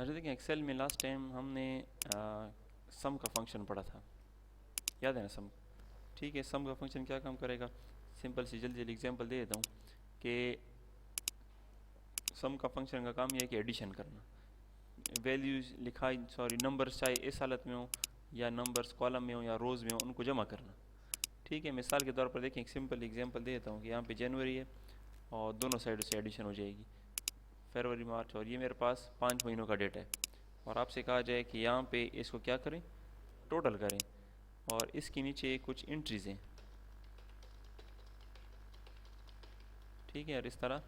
अच्छा देखिए, एक्सेल में लास्ट टाइम हमने सम का फंक्शन पढ़ा था, याद है ना सम? ठीक है, सम का फंक्शन क्या काम करेगा, सिंपल सी जल्दी जल्दी एग्जांपल दे देता हूँ कि सम का फंक्शन का काम यह है कि एडिशन करना, वैल्यूज लिखा, सॉरी नंबर्स चाहे इस हालत में हो या नंबर्स कॉलम में हो या रोज़ में हो, उनको जमा करना। ठीक है, मिसाल के तौर पर देखें, एक सिंपल एग्जांपल दे देता हूँ कि यहाँ पे जनवरी है और दोनों साइड से एडिशन हो जाएगी, फरवरी मार्च, और ये मेरे पास 5 महीनों का डेटा है, और आपसे कहा जाए कि यहाँ पे इसको क्या करें, टोटल करें, और इसके नीचे कुछ एंट्रीज हैं। ठीक है, और इस तरह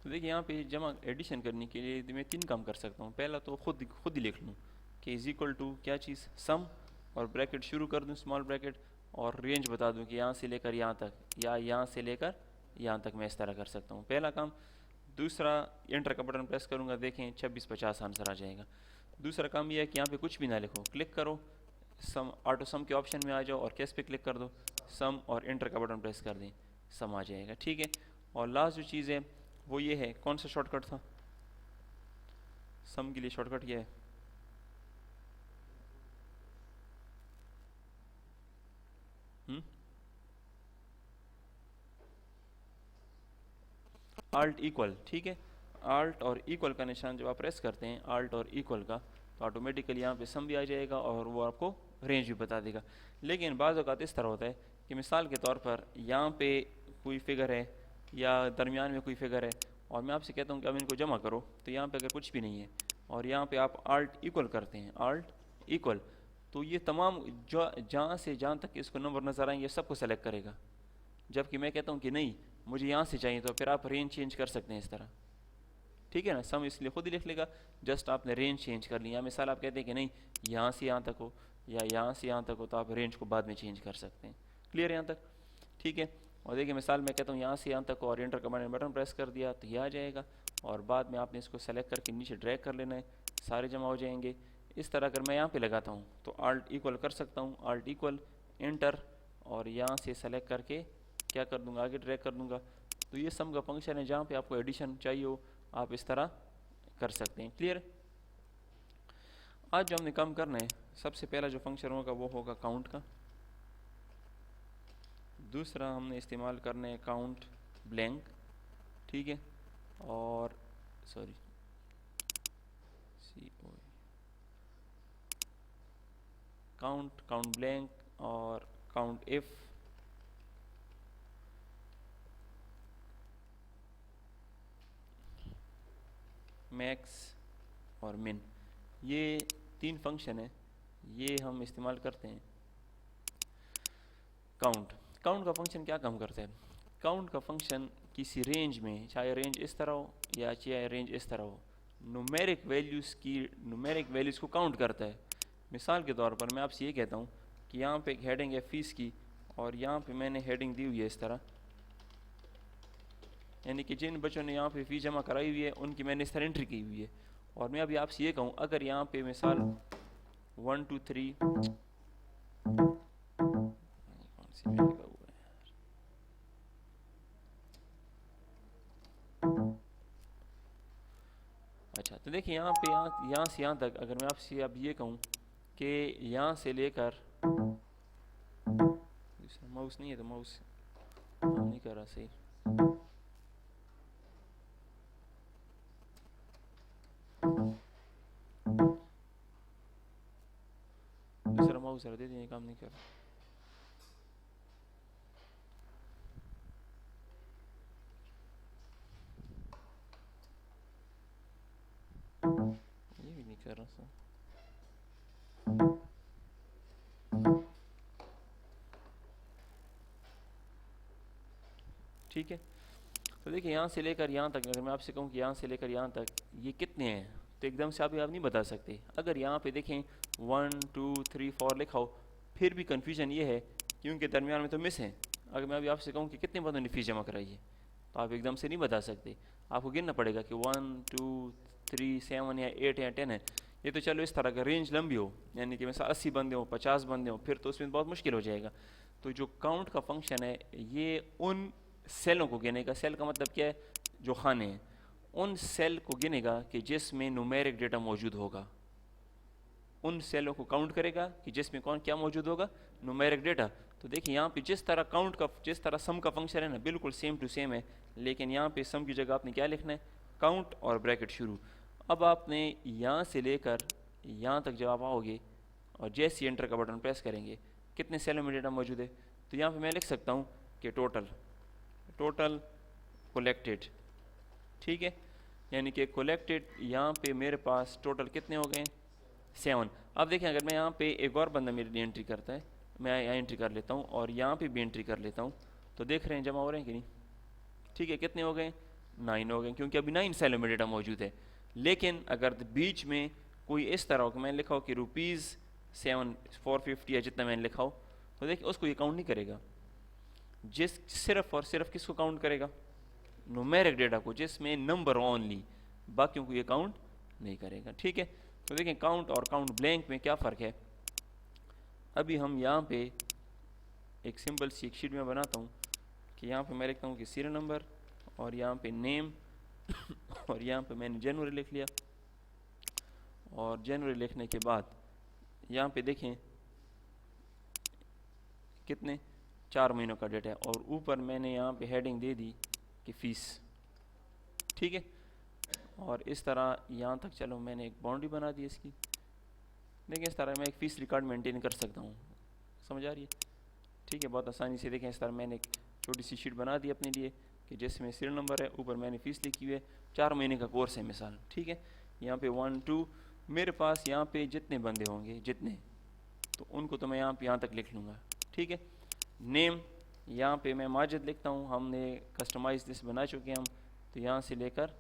तो देखिए यहाँ पे जमा एडिशन करने के लिए मैं 3 काम कर सकता हूँ। पहला तो खुद ही लिख लूँ कि इज इक्वल टू क्या चीज़, सम, और ब्रैकेट शुरू कर दूँ स्मॉल ब्रैकेट, और रेंज बता दूँ कि यहाँ से लेकर यहाँ तक या यहाँ से लेकर यहाँ तक मैं इस तरह कर सकता हूँ, पहला काम। दूसरा, एंटर का बटन प्रेस करूँगा, देखें 2650 आंसर आ जाएगा। दूसरा काम यह है कि यहाँ पे कुछ भी ना लिखो, क्लिक करो, सम, ऑटो सम के ऑप्शन में आ जाओ और कैश पे क्लिक कर दो, सम, और एंटर का बटन प्रेस कर दें, सम आ जाएगा। ठीक है, और लास्ट जो चीज़ है वो ये है, कौन सा शॉर्टकट था सम के लिए? शॉर्टकट क्या है? Alt equal. ठीक है, आल्ट और इक्वल का निशान जब आप प्रेस करते हैं, आल्ट और इक्वल का, तो ऑटोमेटिकली यहाँ पे सम भी आ जाएगा और वो आपको रेंज भी बता देगा। लेकिन बाज़ औक़ात इस तरह होता है कि मिसाल के तौर पर यहाँ पे कोई फिगर है या दरमियान में कोई फिगर है, और मैं आपसे कहता हूँ कि अब इनको जमा करो, तो यहाँ पे अगर कुछ भी नहीं है और यहाँ पे आप आल्ट इक्वल करते हैं, आल्ट इक्वल, तो ये तमाम जो जहाँ से जहाँ तक इसको नंबर नज़र आएंगे सबको सेलेक्ट करेगा। जबकि मैं कहता हूँ कि नहीं, मुझे यहाँ से चाहिए, तो फिर आप रेंज चेंज कर सकते हैं इस तरह। ठीक है ना, सम इसलिए खुद ही लिख लेगा, जस्ट आपने रेंज चेंज कर लिया। मिसाल आप कहते हैं कि नहीं यहाँ से यहाँ तक हो या यहाँ से यहाँ तक हो, तो आप रेंज को बाद में चेंज कर सकते हैं। क्लियर है यहाँ तक? ठीक है, और देखिए मिसाल मैं कहता हूँ यहाँ से यहाँ तक हो और एंटर का बटन प्रेस कर दिया तो ये आ जाएगा, और बाद में आपने इसको सेलेक्ट करके नीचे ड्रैग कर लेना है, सारे जमा हो जाएंगे। इस तरह अगर मैं यहाँ पे लगाता हूँ तो आल्ट इक्वल कर सकता हूँ, आल्ट इक्वल एंटर, और यहाँ से सेलेक्ट करके क्या कर दूंगा, आगे ड्रैग कर दूंगा। तो ये सम का फंक्शन है, जहाँ पे आपको एडिशन चाहिए हो आप इस तरह कर सकते हैं। क्लियर? आज जो हमने काम करना है, सबसे पहला जो फंक्शन होगा वो होगा काउंट का। दूसरा हमने इस्तेमाल करना है काउंट ब्लैंक। ठीक है, और सॉरी काउंट ब्लैंक और काउंट इफ, मैक्स और मिन, ये 3 फंक्शन है, ये हम इस्तेमाल करते हैं। काउंट का फंक्शन क्या काम करता है? काउंट का फंक्शन किसी रेंज में, चाहे रेंज इस तरह हो या चाहे रेंज इस तरह हो, न्यूमेरिक वैल्यूज़ को काउंट करता है। मिसाल के तौर पर मैं आपसे ये कहता हूँ कि यहाँ पे एक हेडिंग है फीस की, और यहाँ पे मैंने हेडिंग दी हुई है इस तरह, यानी कि जिन बच्चों ने यहाँ पे फ़ीस जमा कराई हुई है उनकी मैंने इस तरह एंट्री की हुई है। और मैं अभी आपसे ये कहूँ, अगर यहाँ पे मिसाल 1 2 3 कौन सी में लगा हुआ है, अच्छा तो देखिए यहाँ पे यहाँ से यहाँ तक, अगर मैं आपसे अब ये कहूँ कि यहाँ से लेकर, माउस नहीं है तो माउस नहीं कर रहा सही, दूसरा माउस दे दिए, काम नहीं कर रहा। ये भी नहीं कर रहा सर। ठीक है, तो देखिए यहाँ से लेकर यहाँ तक, अगर मैं आपसे कहूँ कि यहाँ से लेकर यहाँ तक ये कितने हैं, तो एकदम से आप नहीं बता सकते। अगर यहाँ पे देखें 1 2 3 4 लिखा हो, फिर भी कन्फ्यूजन ये है क्योंकि दरमियान में तो मिस हैं। अगर मैं अभी आपसे कहूँ कि कितने बंदों ने फ़ीस जमा कराई है, तो आप एकदम से नहीं बता सकते, आपको गिनना पड़ेगा कि 1 2 3 7 या 8 या 10 है। ये तो चलो इस तरह का रेंज लंबी हो, यानी कि वैसे 80 बंदे हों, 50 बंदे हों, फिर तो उसमें बहुत मुश्किल हो जाएगा। तो जो काउंट का फंक्शन है ये उन सेलों को गिनेगा, सेल का मतलब क्या है, जो खाने हैं, उन सेल को गिनेगा कि जिसमें न्यूमेरिक डेटा मौजूद होगा, उन सेलों को काउंट करेगा कि जिसमें कौन क्या मौजूद होगा, न्यूमेरिक डेटा। तो देखिए यहाँ पे जिस तरह काउंट का, जिस तरह सम का फंक्शन है ना, बिल्कुल सेम टू सेम है, लेकिन यहाँ पे सम की जगह आपने क्या लिखना है, काउंट और ब्रैकेट शुरू। अब आपने यहाँ से लेकर यहाँ तक जब आप आओगे और जैसे एंटर का बटन प्रेस करेंगे, कितने सेलों में डेटा मौजूद है, तो यहाँ पे मैं लिख सकता हूँ कि टोटल कलेक्टेड, ठीक है, यानी कि कलेक्टेड यहाँ पे मेरे पास टोटल कितने हो गए, 7। अब देखें अगर मैं यहाँ पे एक और बंदा मेरे लिए एंट्री करता है, मैं यहाँ एंट्री कर लेता हूँ और यहाँ पे भी एंट्री कर लेता हूँ, तो देख रहे हैं जमा हो रहे हैं कि नहीं, ठीक है, कितने हो गए, 9 हो गए, क्योंकि अभी 9 सेलों में डेटा मौजूद है। लेकिन अगर बीच में कोई इस तरह हो कि मैंने लिखा हो कि ₹7,450 या जितना मैंने लिखा हो, तो देखिए उसको ये काउंट नहीं करेगा, सिर्फ और सिर्फ किसको काउंट करेगा, न्यूमेरिक डेटा को, जिसमें नंबर ओनली, बाकियों को ये काउंट नहीं करेगा, ठीक है। तो देखें काउंट और काउंट ब्लैंक में क्या फ़र्क है। अभी हम यहाँ पे एक सिंपल सी एक शीट में बनाता हूँ कि यहाँ पे मैं लिखता हूँ कि सीरियल नंबर और यहाँ पे नेम और यहाँ पे मैंने जनवरी लिख लिया, और जनवरी लिखने के बाद यहाँ पे देखें कितने 4 महीनों का डेटा है, और ऊपर मैंने यहाँ पे हेडिंग दे दी कि फ़ीस, ठीक है। और इस तरह यहाँ तक चलो मैंने एक बाउंड्री बना दी इसकी, देखिए इस तरह मैं एक फ़ीस रिकॉर्ड मेंटेन कर सकता हूँ, समझ आ रही है, ठीक है, बहुत आसानी से। देखें इस तरह मैंने एक छोटी सी शीट बना दी अपने लिए कि जिसमें सीरियल नंबर है, ऊपर मैंने फ़ीस लिखी हुई है, 4 महीने का कोर्स है मिसाल, ठीक है। यहाँ पे 1 2 मेरे पास यहाँ पे जितने बंदे होंगे जितने, तो उनको तो मैं यहाँ तक लिख लूँगा, ठीक है। नेम यहाँ पे मैं माजिद लिखता हूँ, हमने कस्टमाइज लिस्ट बना चुके हैं हम, तो यहाँ से लेकर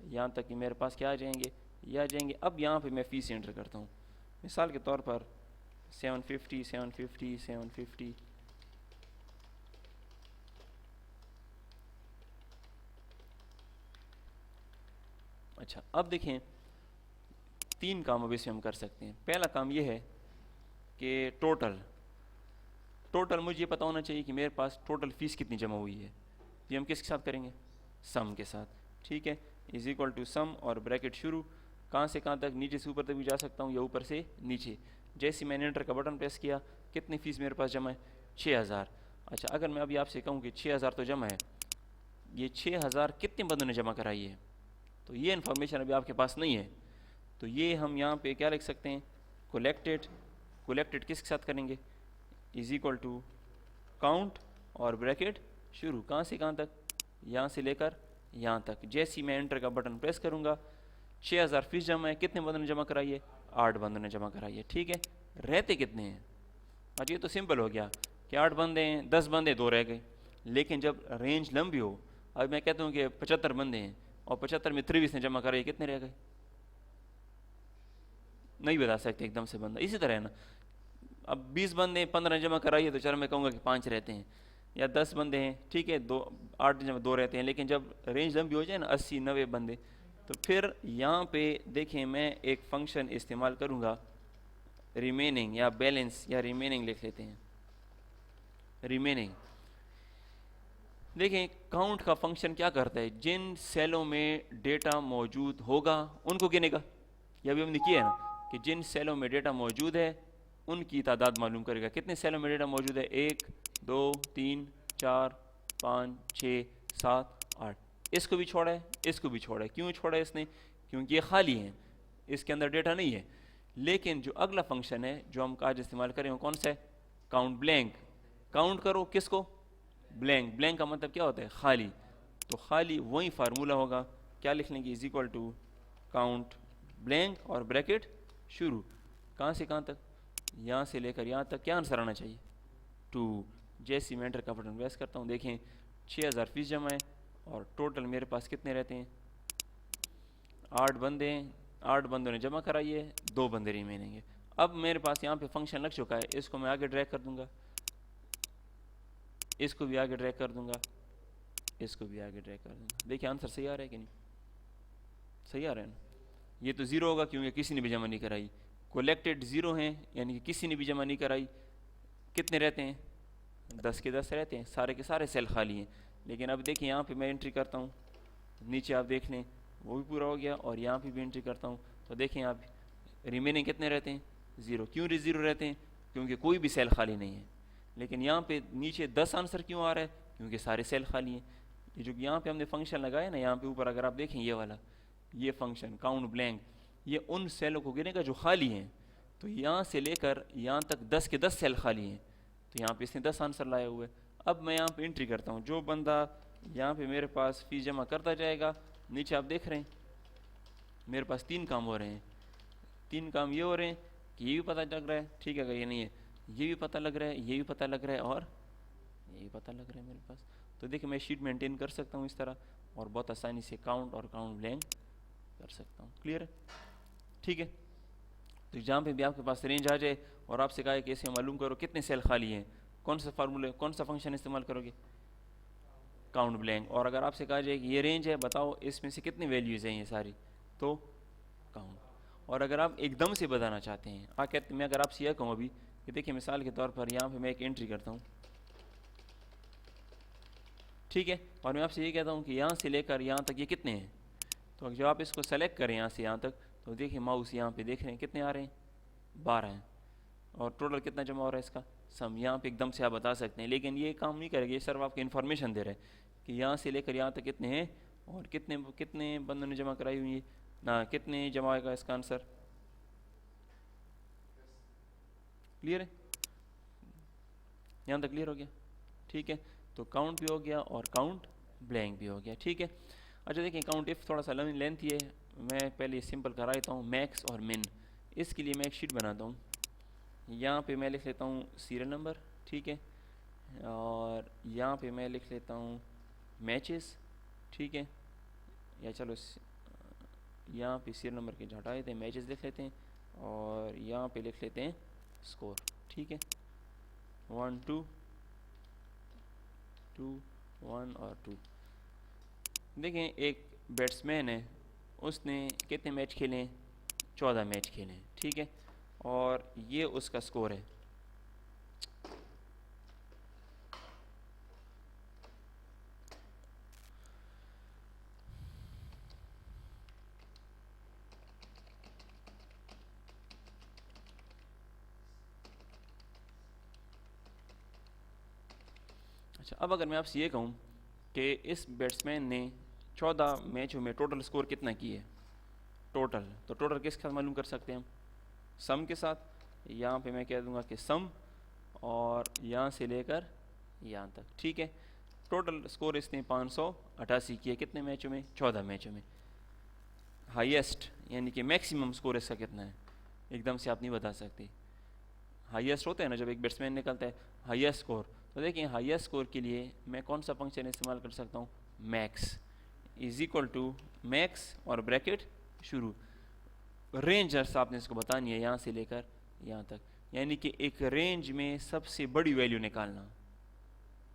यहाँ तक कि मेरे पास क्या आ जाएंगे, ये आ जाएंगे। अब यहाँ पे मैं फ़ीस एंटर करता हूँ, मिसाल के तौर पर 750 750 750, अच्छा। अब देखें 3 काम अब इसमें हम कर सकते हैं। पहला काम ये है कि टोटल मुझे ये पता होना चाहिए कि मेरे पास टोटल फ़ीस कितनी जमा हुई है, ये हम किसके साथ करेंगे, सम के साथ, ठीक है, इज इक्वल टू सम और ब्रैकेट शुरू, कहाँ से कहाँ तक, नीचे से ऊपर तक भी जा सकता हूँ या ऊपर से नीचे। जैसे मैंने एंटर का बटन प्रेस किया, कितनी फ़ीस मेरे पास जमा है, 6000। अच्छा, अगर मैं अभी आपसे कहूँ कि 6000 तो जमा है, ये 6000 कितने बंदों ने जमा कराई है, तो ये इन्फॉर्मेशन अभी आपके पास नहीं है, तो ये हम यहाँ पे क्या लिख सकते हैं, कलेक्टेड किसके साथ करेंगे, इज इक्वल टू काउंट और ब्रैकेट शुरू, कहाँ से कहाँ तक, यहाँ से लेकर यहाँ तक। जैसे ही मैं एंटर का बटन प्रेस करूँगा, 6000 फ़ीस जमा है, कितने बंदों ने जमा कराई है, 8 बंदों ने जमा कराई है, ठीक है। रहते कितने हैं, अच्छा ये तो सिंपल हो गया कि 8 बंदे हैं, 10 बंदे 2 रह गए। लेकिन जब रेंज लंबी हो, अब मैं कहता हूँ कि 75 बंदे हैं और 75 में 23 ने जमा कराई, कितने रह गए, नहीं बता सकते एकदम से बंदा। इसी तरह है ना, अब 20 बंदे 15 जमा कराइए तो चलो मैं कहूँगा कि 5 रहते हैं, या 10 बंदे हैं, ठीक है, 8 जमा 2 रहते हैं। लेकिन जब रेंज लंबी हो जाए ना 80-90 बंदे, तो फिर यहाँ पे देखें मैं एक फंक्शन इस्तेमाल करूँगा रिमेनिंग या बैलेंस, या रिमेनिंग लिख लेते हैं, रिमेनिंग। देखें काउंट का फंक्शन क्या करता है, जिन सेलों में डेटा मौजूद होगा उनको गिनेगा, यह भी हमने किया है ना कि जिन सेलों में डेटा मौजूद है उनकी तादाद मालूम करेगा, कितने सेलों में डेटा मौजूद है, 1 2 3 4 5 6 7 8, इसको भी छोड़ा है, इसको भी छोड़ा है। क्यों छोड़ा है इसने, क्योंकि ये खाली है, इसके अंदर डेटा नहीं है। लेकिन जो अगला फंक्शन है जो हम आज इस्तेमाल करें वो कौन सा है, काउंट ब्लैंक। काउंट करो किसको, ब्लैंक। ब्लैंक का मतलब क्या होता है, खाली। तो खाली वही फार्मूला होगा, क्या लिख लेंगे, is equal to count blank और ब्रैकेट शुरू, कहाँ से कहाँ तक, यहाँ से लेकर यहाँ तक क्या आंसर आना चाहिए, 2। जैसे मैं एंटर का बटन प्रेस करता हूँ, देखें 6000 फ़ीस जमा है और टोटल मेरे पास कितने रहते हैं, 8 बंदे हैं, 8 बंदों ने जमा कराई है, 2 बंदे रिमेनिंग है। अब मेरे पास यहाँ पे फंक्शन लग चुका है, इसको मैं आगे ड्रैग कर दूंगा, इसको भी आगे ड्रैग कर दूंगा, इसको भी आगे ड्रैग कर दूंगा। देखिए आंसर सही आ रहा है कि नहीं, सही आ रहा है ना। ये तो ज़ीरो होगा क्योंकि किसी ने भी जमा नहीं कराई, कलेक्टेड ज़ीरो हैं यानी कि किसी ने भी जमा नहीं कराई। कितने रहते हैं, 10 के 10 रहते हैं, सारे के सारे सेल खाली हैं। लेकिन अब देखिए यहाँ पे मैं एंट्री करता हूँ, नीचे आप देख लें वो भी पूरा हो गया, और यहाँ पे भी एंट्री करता हूँ तो देखें यहाँ पे रिमेनिंग कितने रहते हैं, ज़ीरो। क्यों ज़ीरो रहते हैं, क्योंकि कोई भी सेल खाली नहीं है। लेकिन यहाँ पे नीचे 10 आंसर क्यों आ रहा है, क्योंकि सारे सेल खाली हैं। ये जो यहाँ पे हमने फंक्शन लगाया ना, यहाँ पे ऊपर अगर आप देखें ये वाला, ये फंक्शन काउंट ब्लैंक, ये उन सेलों को गिनेगा जो खाली हैं। तो यहाँ से लेकर यहाँ तक 10 के 10 सेल खाली हैं, तो यहाँ पे इसने 10 आंसर लाए हुए। अब मैं यहाँ पे एंट्री करता हूँ, जो बंदा यहाँ पे मेरे पास फीस जमा करता जाएगा, नीचे आप देख रहे हैं मेरे पास 3 काम हो रहे हैं। 3 काम ये हो रहे हैं कि ये भी पता लग रहा है, ठीक है, अगर ये नहीं है ये भी पता लग रहा है, ये भी पता लग रहा है, और ये भी पता लग रहा है मेरे पास। तो देखिए मैं शीट मेंटेन कर सकता हूँ इस तरह, और बहुत आसानी से काउंट और काउंट ब्लैंक कर सकता हूँ। क्लियर है, ठीक है। तो जहाँ पे भी आपके पास रेंज आ जाए और आपसे कहा है कि इसे मालूम करो कितने सेल खाली हैं, कौन सा फार्मूले, कौन सा फंक्शन इस्तेमाल करोगे, काउंट ब्लैंक। और अगर आपसे कहा जाए कि ये रेंज है, बताओ इसमें से कितनी वैल्यूज़ हैं ये सारी, तो काउंट। और अगर आप एकदम से बताना चाहते हैं, कहते मैं अगर आपसे यह कहूँ अभी कि देखिए मिसाल के तौर पर यहाँ पे मैं एक एंट्री करता हूँ, ठीक है, और मैं आपसे ये कहता हूँ कि यहाँ से लेकर यहाँ तक ये कितने हैं, तो जब आप इसको सेलेक्ट करें यहाँ से यहाँ तक, तो देखिए माउस यहाँ पे देख रहे हैं कितने आ रहे हैं, 12 हैं। और टोटल कितना जमा हो रहा है इसका सम, यहाँ पे एकदम से आप बता सकते हैं, लेकिन ये काम नहीं करेगा, ये सिर्फ आपको इन्फॉर्मेशन दे रहे हैं कि यहाँ से लेकर यहाँ तक कितने हैं और कितने कितने बंदों ने जमा कराई हुई है ना, कितने जमा होगा इसका आंसर। क्लियर है, यहाँ तक क्लियर हो गया, ठीक है। तो काउंट भी हो गया और काउंट ब्लैंक भी हो गया, ठीक है। अच्छा देखिए काउंट इफ थोड़ा सा लेंथी है, मैं पहले सिंपल करा देता हूँ, मैक्स और मिन। इसके लिए मैं एक शीट बनाता हूँ, यहाँ पे मैं लिख लेता हूँ सीरियल नंबर, ठीक है, और यहाँ पे मैं लिख लेता हूँ मैचेस, ठीक है, या चलो यहाँ पे सीरियल नंबर के हटा देते हैं, मैचेस लिख लेते हैं, और यहाँ पे लिख लेते हैं स्कोर, ठीक है, 1 2 2 1 और 2। देखें एक बैट्समैन है, उसने कितने मैच खेले हैं, 14 मैच खेले हैं, ठीक है, और ये उसका स्कोर है। अच्छा अब अगर मैं आपसे ये कहूँ कि इस बैट्समैन ने 14 मैचों में टोटल स्कोर कितना किए है, टोटल, तो टोटल किसके साथ मालूम कर सकते हैं हम, सम के साथ। यहाँ पे मैं कह दूंगा कि सम, और यहाँ से लेकर यहाँ तक, ठीक है। टोटल स्कोर इसने 588 किए, कितने मैचों में, 14 मैचों में। हाईएस्ट यानी कि मैक्सिमम स्कोर इसका कितना है, एकदम से आप नहीं बता सकते। हाईएस्ट होता है ना जब एक बैट्समैन निकलता है हाईएस्ट स्कोर, तो देखिए हाईएस्ट स्कोर के लिए मैं कौन सा फंक्शन इस्तेमाल कर सकता हूँ, max is equal to max और ब्रैकेट शुरू, रेंज आपने इसको बतानी है यहाँ से लेकर यहाँ तक, यानी कि एक रेंज में सबसे बड़ी वैल्यू निकालना,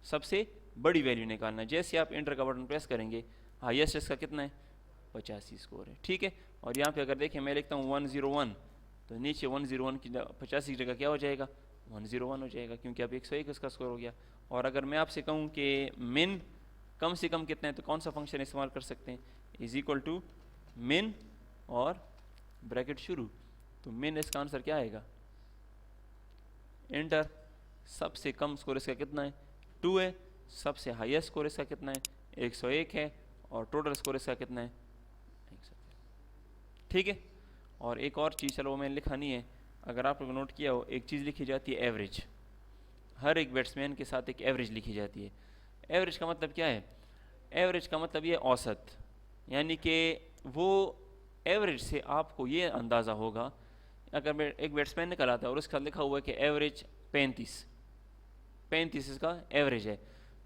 सबसे बड़ी वैल्यू निकालना। जैसे आप एंटर का बटन प्रेस करेंगे, हाईएस्ट इसका कितना है, 85 स्कोर है, ठीक है। और यहाँ पे अगर देखें मैं लिखता हूँ 101, तो नीचे 101 की 85 की जगह क्या हो जाएगा, 101 हो जाएगा, क्योंकि अब 101 उसका स्कोर हो गया। और अगर मैं आपसे कहूँ कि मिन कम से कम कितना है, तो कौन सा फंक्शन इस्तेमाल कर सकते हैं, इज इक्वल टू मिन और ब्रैकेट शुरू, तो मिन इसका आंसर क्या आएगा, एंटर। सबसे कम स्कोर इसका कितना है, 2 है, सबसे हाईएस्ट स्कोर इसका कितना है, 101 है, और टोटल स्कोर इसका कितना है, 101, ठीक है। और एक और चीज़, चलो वो मैंने लिखा नहीं है, अगर आप लोग नोट किया हो, एक चीज़ लिखी जाती है एवरेज, हर एक बैट्समैन के साथ एक एवरेज लिखी जाती है। एवरेज का मतलब क्या है, एवरेज का मतलब ये औसत, यानी कि वो एवरेज से आपको ये अंदाज़ा होगा, अगर एक बैट्समैन निकल आता है और उसका लिखा हुआ है कि एवरेज 35 इसका एवरेज है,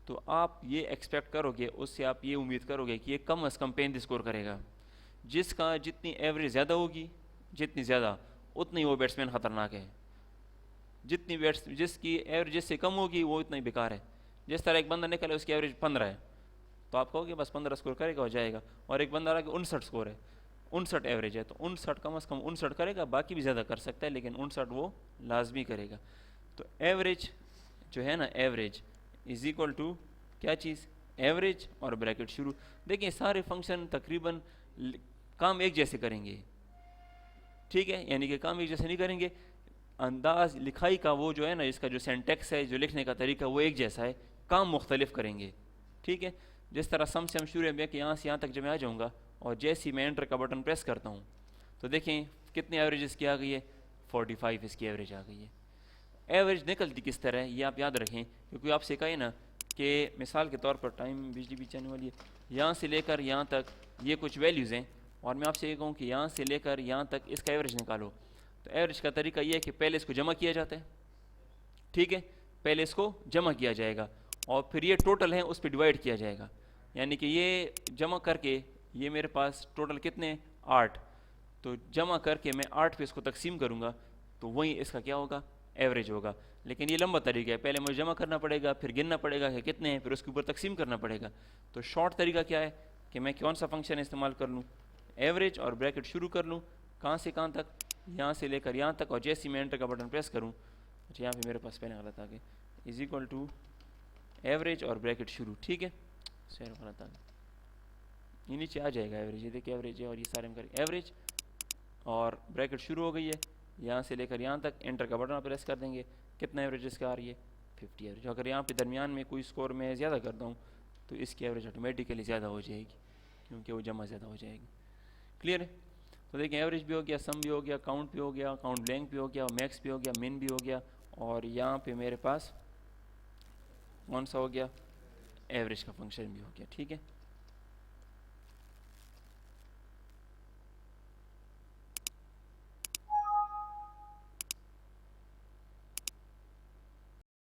तो आप ये एक्सपेक्ट करोगे, उससे आप ये उम्मीद करोगे कि ये कम अज़ कम 35 स्कोर करेगा। जिसका जितनी एवरेज ज़्यादा होगी, जितनी ज़्यादा उतनी वो बैट्समैन ख़तरनाक है, जिसकी एवरेज से कम होगी वो इतना ही बेकार है। जिस तरह एक बंदा निकले उसकी एवरेज 15 है, तो आप कहोगे बस 15 स्कोर करेगा हो जाएगा, और एक बंदा रहा कि 59 स्कोर है, 59 एवरेज है, तो 59 कम से कम 59 करेगा, बाकी भी ज़्यादा कर सकता है, लेकिन 59 वो लाजमी करेगा। तो एवरेज जो है ना, एवरेज इज इक्वल टू क्या चीज़, एवरेज और ब्रैकेट शुरू। देखिए सारे फंक्शन तकरीबन काम एक जैसे करेंगे, ठीक है, यानी कि काम एक जैसे नहीं करेंगे, अंदाज लिखाई का वो जो है ना, इसका जो सेंटेक्स है, जो लिखने का तरीका वो एक जैसा है, काम मुख्तलिफ करेंगे, ठीक है। जिस तरह सम से हम शुरू में कि यहाँ से यहाँ तक जब मैं आ जाऊँगा और जैसे ही मैं एंटर का बटन प्रेस करता हूँ तो देखें कितनी एवरेज इसकी आ गई है, 45 इसकी एवरेज आ गई है। एवरेज निकलती किस तरह है ये आप याद रखें, क्योंकि आपसे कहे ना कि मिसाल के तौर पर टाइम बिजली भी आने वाली है, यहाँ से लेकर यहाँ तक ये कुछ वैल्यूज़ हैं, और मैं आपसे ये कहूँ कि यहाँ से लेकर यहाँ तक इसका एवरेज निकालो, तो एवरेज का तरीका ये है कि पहले इसको जमा किया जाता है, ठीक है, पहले इसको जमा किया जाएगा और फिर ये टोटल है उस पर डिवाइड किया जाएगा, यानी कि ये जमा करके ये मेरे पास टोटल कितने 8, तो जमा करके मैं 8 पे इसको तकसीम करूँगा तो वही इसका क्या होगा, एवरेज होगा। लेकिन ये लंबा तरीका है, पहले मुझे जमा करना पड़ेगा, फिर गिनना पड़ेगा कि कितने हैं, फिर उसके ऊपर तकसीम करना पड़ेगा। तो शॉर्ट तरीका क्या है कि मैं कौन सा फंक्शन इस्तेमाल कर लूँ, एवरेज और ब्रैकेट शुरू कर लूँ, कहाँ से कहाँ तक, यहाँ से लेकर यहाँ तक, और जैसे ही मैं एंटर का बटन प्रेस करूँ, अच्छा यहाँ पे मेरे पास पहले गलत आ गया, इज इक्वल टू एवरेज और ब्रैकेट शुरू, ठीक है, सर गलत आ गया, ये नीचे आ जाएगा एवरेज, ये देखिए एवरेज है, और ये सारे हम करें एवरेज और ब्रैकेट शुरू हो गई है, यहाँ से लेकर यहाँ तक एंटर का बटन प्रेस कर देंगे, कितना एवरेज इसका आ रही है 50 एवरेज। अगर यहाँ पे दरमियान में कोई स्कोर में ज़्यादा करता हूँ तो इसकी एवरेज ऑटोमेटिकली ज़्यादा हो जाएगी, क्योंकि वो जमा ज़्यादा हो जाएगी। क्लियर है? तो देखिए एवरेज भी हो गया, सम भी हो गया, काउंट भी हो गया, काउंट ब्लैंक भी हो गया, मैक्स भी हो गया, मिन भी हो गया, और यहाँ पे मेरे पास कौन सा हो गया, एवरेज का फंक्शन भी हो गया, ठीक है।